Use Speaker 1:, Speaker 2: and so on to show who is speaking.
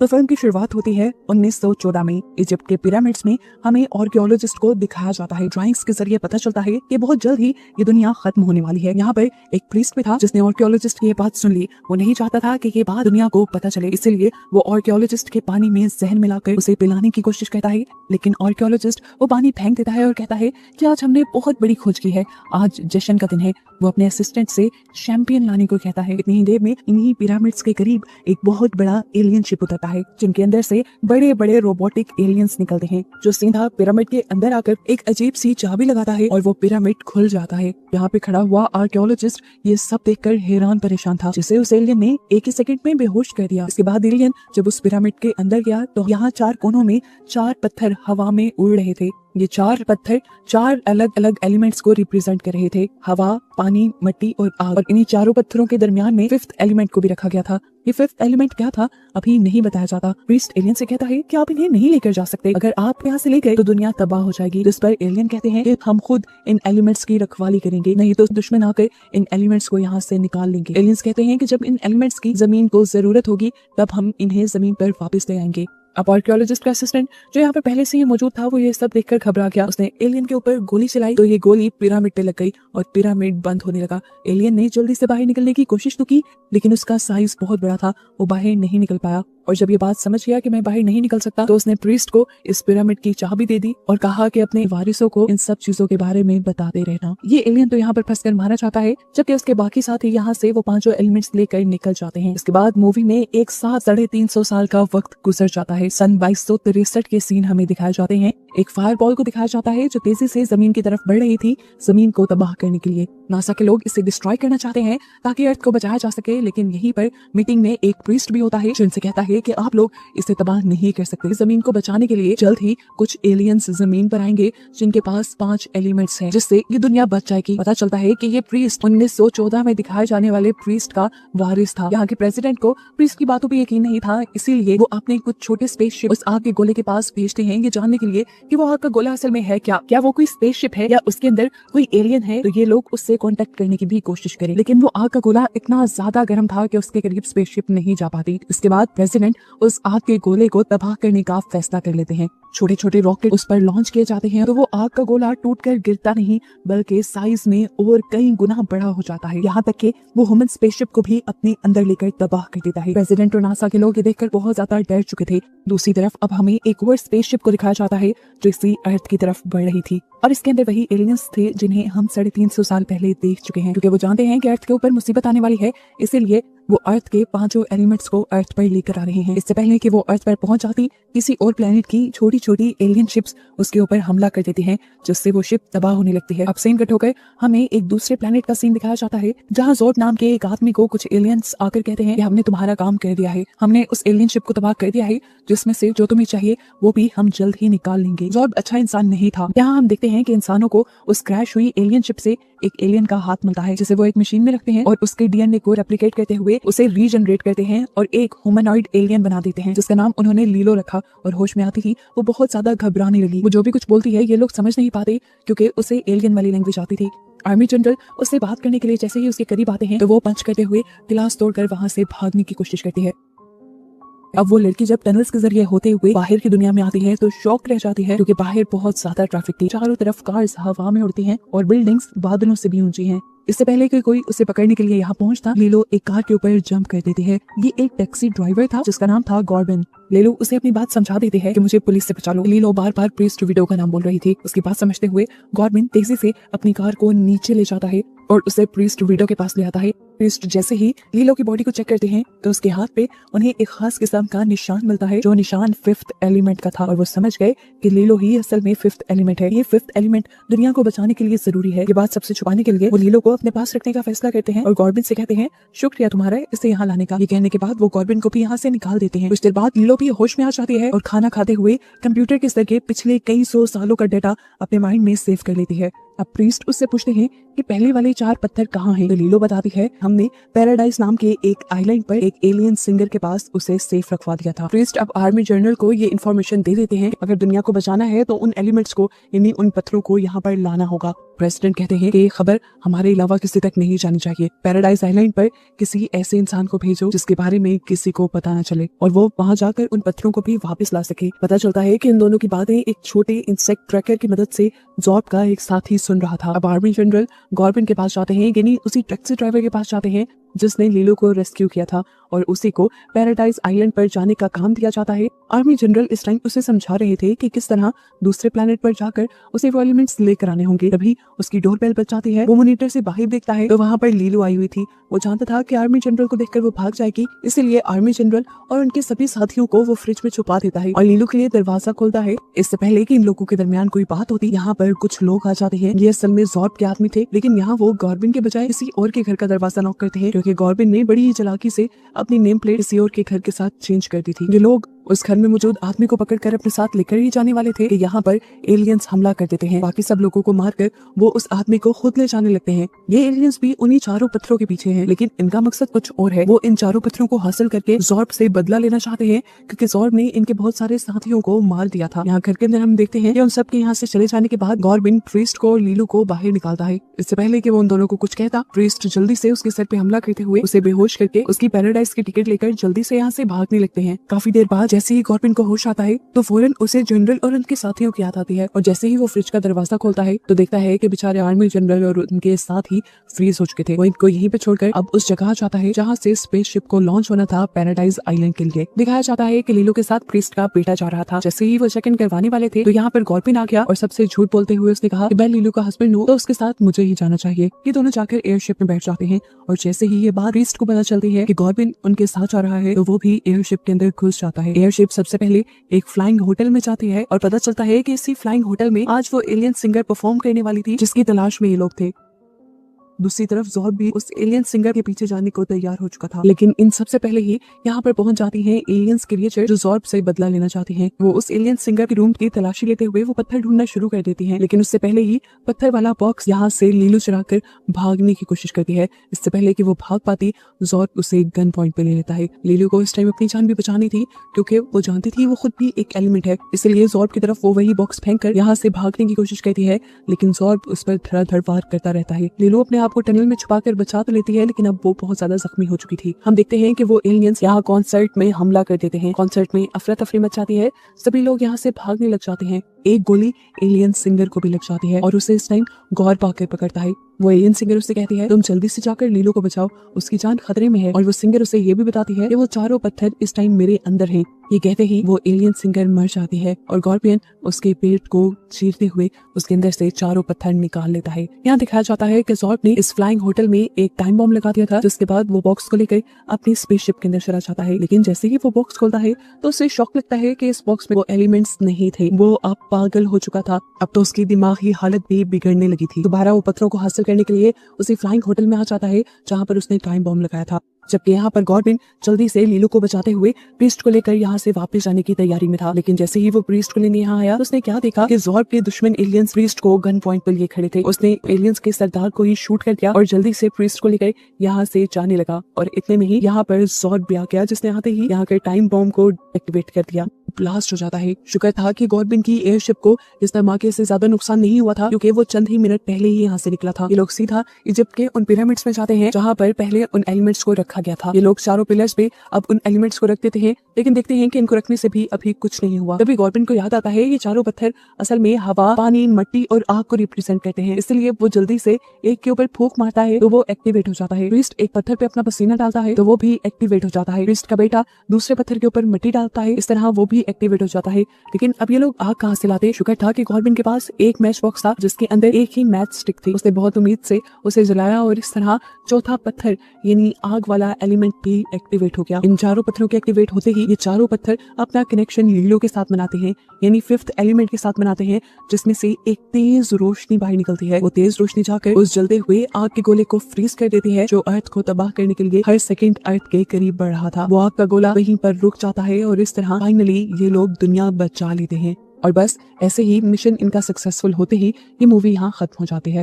Speaker 1: तो फिल्म की शुरुआत होती है 1914 में। इजिप्ट के पिरामिड्स में हमें आर्कियोलॉजिस्ट को दिखाया जाता है। ड्राइंग्स के जरिए पता चलता है कि बहुत जल्द ही ये दुनिया खत्म होने वाली है। यहाँ पर एक प्रीस्ट भी था जिसने आर्कियोलॉजिस्ट की ये बात सुन ली। वो नहीं चाहता था कि ये बात दुनिया को पता चले, इसलिए वो आर्कियोलॉजिस्ट के पानी में जहर मिलाकर उसे पिलाने की कोशिश करता है। लेकिन आर्कियोलॉजिस्ट वो पानी फेंक देता है और कहता है कि आज हमने बहुत बड़ी खोज की है, आज जश्न का दिन है। वो अपने असिस्टेंट से शैंपियन लाने को कहता है। इतनी ही देर में इन्हीं पिरामिड्स के करीब एक बहुत बड़ा एलियन शिप उतरता है, जिनके अंदर से बड़े बड़े रोबोटिक एलियंस निकलते हैं, जो सीधा पिरामिड के अंदर आकर एक अजीब सी चाबी लगाता है और वो पिरामिड खुल जाता है। यहाँ पे खड़ा हुआ आर्कियोलॉजिस्ट ये सब देखकर हैरान परेशान था, जिसे उस एलियन ने एक ही सेकंड में बेहोश कर दिया। इसके बाद एलियन जब उस पिरामिड के अंदर गया तो यहाँ 4 कोनों में 4 पत्थर हवा में उड़ रहे थे। ये 4 पत्थर 4 अलग अलग एलिमेंट्स को रिप्रेजेंट कर रहे थे, हवा, पानी, मिट्टी और आग। और इन्हीं चारों पत्थरों के दरमियान में 5th एलिमेंट को भी रखा गया था। ये 5th एलिमेंट क्या था अभी नहीं बताया जाता। प्रीस्ट एलियन से कहता है कि आप इन्हें नहीं लेकर जा सकते, अगर आप यहाँ से ले गए तो दुनिया तबाह हो जाएगी। जिस पर एलियन कहते हैं कि हम खुद इन एलिमेंट्स की रखवाली करेंगे, नहीं तो दुश्मन आकर इन एलिमेंट्स को यहाँ से निकाल लेंगे। एलियंस कहते हैं कि जब इन एलिमेंट्स की जमीन को जरूरत होगी तब हम इन्हें जमीन पर वापस ले आएंगे। अब आर्कियोलॉजिस्ट का असिस्टेंट जो यहाँ पर पहले से ही मौजूद था, वो ये सब देखकर घबरा गया। उसने एलियन के ऊपर गोली चलाई तो ये गोली पिरामिड पे लग गई और पिरामिड बंद होने लगा। एलियन ने जल्दी से बाहर निकलने की कोशिश तो की, लेकिन उसका साइज बहुत बड़ा था, वो बाहर नहीं निकल पाया। और जब ये बात समझ गया कि मैं बाहर नहीं निकल सकता, तो उसने प्रीस्ट को इस पिरामिड की चाबी दे दी और कहा कि अपने वारिसों को इन सब चीजों के बारे में बताते रहना। ये एलियन तो यहाँ पर फंसकर मारा जाता है, जबकि उसके बाकी साथी यहाँ से वो 5 एलिमेंट्स लेकर निकल जाते हैं। इसके बाद मूवी में एक साथ 350 साल का वक्त गुजर जाता है। सन 2263 के सीन हमें दिखाए जाते हैं। एक फायर बॉल को दिखाया जाता है जो तेजी से जमीन की तरफ बढ़ रही थी, जमीन को तबाह करने के लिए। नासा के लोग इसे डिस्ट्रॉय करना चाहते हैं ताकि अर्थ को बचाया जा सके, लेकिन यहीं पर मीटिंग में एक प्रीस्ट भी होता है जो इनसे कहता है कि आप लोग इसे तबाह नहीं कर सकते। जमीन को बचाने के लिए जल्द ही कुछ एलियंस जमीन पर आएंगे जिनके पास 5 एलिमेंट्स हैं, जिससे ये दुनिया बच जाएगी। पता चलता है कि ये प्रीस्ट 1914 में दिखाए जाने वाले प्रीस्ट का वारिस था। यहाँ के प्रेसिडेंट को प्रीस्ट की बातों पर यकीन नहीं था, इसीलिए वो अपने कुछ छोटे स्पेसशिप उस आग के गोले के पास भेजते हैं ये जानने के लिए कि वो आग का गोला असल में है क्या वो कोई स्पेसशिप है या उसके अंदर कोई एलियन है। तो ये लोग उससे कांटेक्ट करने की भी कोशिश करें, लेकिन वो आग का गोला इतना ज्यादा गर्म था कि उसके करीब स्पेसशिप नहीं जा पाती। इसके बाद प्रेसिडेंट उस आग के गोले को तबाह करने का फैसला कर लेते हैं। छोटे छोटे रॉकेट उस पर लॉन्च किए जाते हैं तो वो आग का गोला टूटकर गिरता नहीं, बल्कि साइज में और कई गुना बड़ा हो जाता है, यहाँ तक कि वो ह्यूमन स्पेसशिप को भी अपने अंदर लेकर तबाह कर देता है। प्रेसिडेंट और नासा के लोग ये देखकर बहुत ज्यादा डर चुके थे। दूसरी तरफ अब हमें एक और स्पेसशिप को दिखाया जाता है जो इसी अर्थ की तरफ बढ़ रही थी, और इसके अंदर वही एलियंस थे जिन्हें हम 350 साल पहले देख चुके हैं। क्योंकि वो जानते हैं कि अर्थ के ऊपर मुसीबत आने वाली है, इसीलिए वो अर्थ के 5 एलिमेंट्स को अर्थ पर लेकर आ रहे हैं। इससे पहले कि वो अर्थ पर पहुंच जाती, किसी और प्लेनेट की छोटी छोटी एलियन शिप्स उसके ऊपर हमला कर देती हैं, जिससे वो शिप तबाह होने लगती है। अब सीन कट होकर हमें एक दूसरे प्लेनेट का सीन दिखाया जाता है, जहाँ ज़ोर्ड नाम के एक आदमी को कुछ एलियंस आकर कहते हैं कि हमने तुम्हारा काम कर दिया है, हमने उस एलियन शिप को तबाह कर दिया है, जिसमें से जो तुम्हें चाहिए वो भी हम जल्द ही निकाल लेंगे। ज़ोर्ड अच्छा इंसान नहीं था। यहाँ हम देखते हैं कि इंसानों को उस क्रैश हुई एलियन शिप से एक एलियन का हाथ मिलता है, जिसे वो एक मशीन में रखते हैं और उसके डीएनए को रेप्लिकेट करते हुए उसे रीजनरेट करते हैं और एक ह्यूमनॉइड एलियन बना देते हैं, जिसका नाम उन्होंने लीलो रखा। और होश में आती ही वो बहुत ज्यादा घबराने लगी। वो जो भी कुछ बोलती है ये लोग समझ नहीं पाते, क्योंकि उसे एलियन वाली लैंग्वेज आती थी। आर्मी जनरल उससे बात करने के लिए जैसे ही उसके करीब आते हैं तो वो पंच करते हुए गिलास तोड़कर वहां से भागने की कोशिश करती है। अब वो लड़की जब टनल्स के जरिए होते हुए बाहर की दुनिया में आती है तो शॉक रह जाती है, क्योंकि बाहर बहुत ज्यादा ट्रैफिक थी। चारों तरफ कार्स हवा में उड़ती हैं और बिल्डिंग्स बादलों से भी ऊंची हैं। इससे पहले कि कोई उसे पकड़ने के लिए यहाँ पहुंचता, लीलो एक कार के ऊपर जंप कर देती है। ये एक टैक्सी ड्राइवर था जिसका नाम था गॉर्बिन। लीलो उसे अपनी बात समझा देते हैं कि मुझे पुलिस से बचा लो। लीलो बार बार प्रीस्ट विडो का नाम बोल रही थी। उसकी बात समझते हुए गॉर्बिन तेजी से अपनी कार को नीचे ले जाता है और उसे प्रीस्ट विडो के पास ले आता है। प्रीस्ट जैसे ही लीलो की बॉडी को चेक करते हैं तो उसके हाथ पे उन्हें एक खास किस्म का निशान मिलता है, जो निशान 5th एलिमेंट का था, और वो समझ गए कि लीलो ही असल में 5th एलिमेंट है। ये 5th एलिमेंट दुनिया को बचाने के लिए जरूरी है। ये बात सबसे छुपाने के लिए वो लीलो को अपने पास रखने का फैसला करते हैं और गॉर्बिन से कहते हैं शुक्रिया तुम्हारा इसे यहाँ लाने का। ये कहने के बाद वो गॉर्बिन को भी यहाँ से निकाल देते हैं। कुछ देर बाद लीलो भी होश में आ जाती है और खाना खाते हुए कंप्यूटर के जरिए पिछले कई 100 सालों का डाटा अपने माइंड में सेव कर लेती है। अब प्रीस्ट उससे पूछते हैं कि पहले वाले 4 पत्थर कहाँ हैं? तो लीलो बताती है हमने पैराडाइज नाम के एक आइलैंड पर एक एलियन सिंगर के पास उसे सेफ रखवा दिया था। प्रीस्ट अब आर्मी जनरल को ये इन्फॉर्मेशन दे देते हैं कि अगर दुनिया को बचाना है तो उन एलिमेंट्स को यानी उन पत्थरों को यहाँ पर लाना होगा। प्रेसिडेंट कहते हैं कि ये खबर हमारे अलावा किसी तक नहीं जानी चाहिए। पैराडाइज आइलैंड पर किसी ऐसे इंसान को भेजो जिसके बारे में किसी को पता न चले और वो वहाँ जाकर उन पत्थरों को भी वापस ला सके। पता चलता है कि इन दोनों की बातें एक छोटे इंसेक्ट ट्रैकर की मदद से जॉर्ब का एक साथी सुन रहा था। अब आर्मी जनरल गॉर्बिन के पास जाते हैं, यानी उसी टैक्सी ड्राइवर के पास जाते हैं जिसने लीलो को रेस्क्यू किया था और उसी को पैराडाइज आइलैंड पर जाने का काम दिया जाता है। आर्मी जनरल इस टाइम उसे समझा रहे थे कि किस तरह दूसरे प्लेनेट पर जाकर उसे वो एलिमेंट्स लेकर आने होंगे। तभी उसकी डोरबेल बज जाती है। वो मॉनिटर से बाहर देखता है तो वहाँ पर लीलो आई हुई थी। वो जानता था कि आर्मी जनरल को देखकर वो भाग जाएगी, इसीलिए आर्मी जनरल और उनके सभी साथियों को वो फ्रिज में छुपा देता है और लीलो के लिए दरवाजा खोलता है। इससे पहले कि इन लोगों के दरमियान कोई बात होती, यहाँ पर कुछ लोग आ जाते हैं। ये असल में जॉर्ब के आदमी थे, लेकिन यहाँ वो गॉर्बिन के बजाय किसी और के घर का दरवाजा नॉक करते हैं, क्योंकि गॉर्बिन ने बड़ी ही चालाकी से अपनी नेम प्लेट किसी और के घर के साथ चेंज कर दी थी। ये लोग उस घर में मौजूद आदमी को पकड़कर अपने साथ लेकर ही जाने वाले थे कि यहाँ पर एलियंस हमला कर देते हैं। बाकी सब लोगों को मारकर वो उस आदमी को खुद ले जाने लगते हैं। ये एलियंस भी उन्हीं चारों पत्थरों के पीछे हैं, लेकिन इनका मकसद कुछ और है। वो इन चारों पत्थरों को हासिल करके जॉर्ब से बदला लेना चाहते हैं, क्योंकि जॉर्ब ने इनके बहुत सारे साथियों को मार दिया था। यहाँ घर के अंदर हम देखते हैं कि उन सब के यहाँ से चले जाने के बाद गॉर्बिन प्रीस्ट को और लीलो को बाहर निकालता है। इससे पहले कि वो उन दोनों को कुछ कहता, प्रीस्ट जल्दी से उसके सर पे हमला करते हुए उसे बेहोश करके उसकी पैराडाइज की टिकट लेकर जल्दी से यहाँ से भागने लगते हैं। काफी देर बाद जैसे ही गॉर्बिन को होश आता है तो फौरन उसे जनरल और उनके साथियों की याद आती है और जैसे ही वो फ्रिज का दरवाजा खोलता है तो देखता है कि बेचारे आर्मी जनरल और उनके साथ ही फ्रीज हो चुके थे। वो इनको यहीं पे छोड़कर अब उस जगह जाता है जहाँ से स्पेसशिप को लॉन्च होना था पैराडाइज आइलैंड के लिए। दिखाया जाता है कि लीलो के साथ प्रीस्ट का बेटा जा रहा था। जैसे ही वो चेक इन करवाने वाले थे तो यहाँ पर गॉर्बिन आ गया और सबसे झूठ बोलते हुए उसने कहा कि मैं लीलो का हस्बैंड हूँ तो उसके साथ मुझे ही जाना चाहिए। ये दोनों जाकर एयरशिप में बैठ जाते हैं और जैसे ही ये बात प्रीस्ट को पता चलती है कि गॉर्बिन उनके साथ जा रहा है तो वो भी एयरशिप के अंदर घुस जाता है। एयरशिप सबसे पहले एक फ्लाइंग होटल में जाती है और पता चलता है कि इसी फ्लाइंग होटल में आज वो एलियन सिंगर परफॉर्म करने वाली थी जिसकी तलाश में ये लोग थे। दूसरी तरफ जॉर्ब भी उस एलियन सिंगर के पीछे जाने को तैयार हो चुका था, लेकिन इन सबसे पहले ही यहाँ पर पहुंच जाती हैं एलियंस क्रिएचर जो जॉर्ब से बदला लेना चाहती हैं। वो उस एलियन सिंगर के रूम की तलाशी लेते हुए वो पत्थर ढूंढना शुरू कर देती हैं, लेकिन उससे पहले ही पत्थर वाला बॉक्स यहाँ से लीलो चुराकर भागने की कोशिश करती है। इससे पहले कि वो भाग पाती जॉर्ब उसे गन पॉइंट पे ले लेता है। लीलो को इस टाइम अपनी जान भी बचानी थी, क्योंकि वो जानती थी वो खुद भी एक एलिमेंट है, इसलिए जॉर्ब की तरफ वो वही बॉक्स फेंक कर यहाँ से भागने की कोशिश करती है, लेकिन जॉर्ब उस पर धड़ाधड़ वार करता रहता है। लीलो अपने आप को टनल में छुपा बचा तो लेती है, लेकिन अब वो बहुत ज्यादा जख्मी हो चुकी थी। हम देखते हैं कि वो एलियंस यहाँ कॉन्सर्ट में हमला कर देते हैं। कॉन्सर्ट में अफरा तफरी मच जाती है, सभी लोग यहाँ से भागने लग जाते हैं। एक गोली एलियन सिंगर को भी लग जाती है और उसे इस टाइम गॉर्ब आकर पकड़ता है। वो एलियन सिंगर उसे कहती है तुम जल्दी से जाकर लीलो को बचाओ, उसकी जान खतरे में है। और वो सिंगर उसे ये भी बताती है कि वो चारों पत्थर इस टाइम मेरे अंदर हैं। ये कहते ही वो एलियन सिंगर मर जाती है और गॉर्बियन उसके पेट को चीरते हुए उसके अंदर से चारों पत्थर निकाल लेता है। यहाँ दिखाया जाता है कि जॉर्ब ने इस फ्लाइंग होटल में एक टाइम बॉम्ब लगा दिया था, जिसके बाद वो बॉक्स को लेकर अपनी स्पेसशिप के अंदर चला जाता है। लेकिन जैसे ही वो बॉक्स खोलता है तो उसे शॉक लगता है कि इस बॉक्स में वो एलिमेंट्स नहीं थे। वो अब पागल हो चुका था, अब तो उसकी दिमागी हालत भी बिगड़ने लगी थी। दोबारा वो पत्थरों को हासिल करने के लिए उसी फ्लाइंग होटल में आ जाता है जहाँ पर उसने टाइम बॉम्ब लगाया था, जबकि यहाँ पर गॉर्बिन जल्दी से लीलो को बचाते हुए प्रीस्ट को लेकर यहाँ से वापस जाने की तैयारी में था। लेकिन जैसे ही वो प्रीस्ट को लेने यहाँ आया तो उसने क्या देखा कि जॉर्ब के दुश्मन एलियंस प्रीस्ट को गन पॉइंट पर लिए खड़े थे। उसने एलियंस के सरदार को ही शूट कर दिया और जल्दी से प्रीस्ट को लेकर यहाँ से जाने लगा और इतने में ही यहाँ पर जॉर्ब भी आ गया, जिसने आते ही यहाँ के टाइम बॉम्ब को एक्टिवेट कर दिया। ब्लास्ट हो जाता है। शुक्र था कि गॉर्बिन की एयरशिप को इस धमाके से ज्यादा नुकसान नहीं हुआ था, क्योंकि वो चंद ही मिनट पहले ही यहाँ से निकला था। ये लोग सीधा इजिप्ट के उन पिरामिड्स में जाते हैं जहाँ पर पहले उन एलिमेंट्स को रखा गया था। ये लोग चारों पिलर्स पे अब उन एलिमेंट्स को रख देते हैं, लेकिन देखते हैं कि इनको रखने से भी अभी कुछ नहीं हुआ। तभी गॉर्बिन को याद आता है ये चारों पत्थर असल में हवा, पानी, मिट्टी और आग को रिप्रेजेंट करते हैं, इसलिए वो जल्दी से एक के ऊपर फूंक मारता है तो वो एक्टिवेट हो जाता है। प्रीस्ट एक पत्थर पे अपना पसीना डालता है तो वो भी एक्टिवेट हो जाता है। प्रीस्ट का बेटा दूसरे पत्थर के ऊपर मिट्टी डालता है, इस तरह वो भी एक्टिवेट हो जाता है। लेकिन अब ये लोग आग कहाँ से लाते? शुक्र था कि गॉर्बिन के पास एक मैच बॉक्स था जिसके अंदर एक ही मैच स्टिक थी। उसने बहुत उम्मीद से उसे जलाया और इस तरह चौथा पत्थर यानी आग वाला एलिमेंट भी एक्टिवेट हो गया। इन चारों पत्थरों के एक्टिवेट होते ही ये चारों पत्थर अपना कनेक्शन लीलो के साथ बनाते हैं, यानी फिफ्थ एलिमेंट के साथ बनाते हैं, जिसमें से एक तेज रोशनी बाहर निकलती है। वो तेज रोशनी जाकर उस जलते हुए आग के गोले को फ्रीज कर देती है, जो अर्थ को तबाह करने के लिए हर सेकंड अर्थ के करीब बढ़ रहा था। वो आग का गोला वहीं पर रुक जाता है और इस तरह फाइनली ये लोग दुनिया बचा लेते हैं। और बस ऐसे ही मिशन इनका सक्सेसफुल होते ही ये मूवी यहाँ खत्म हो जाती है।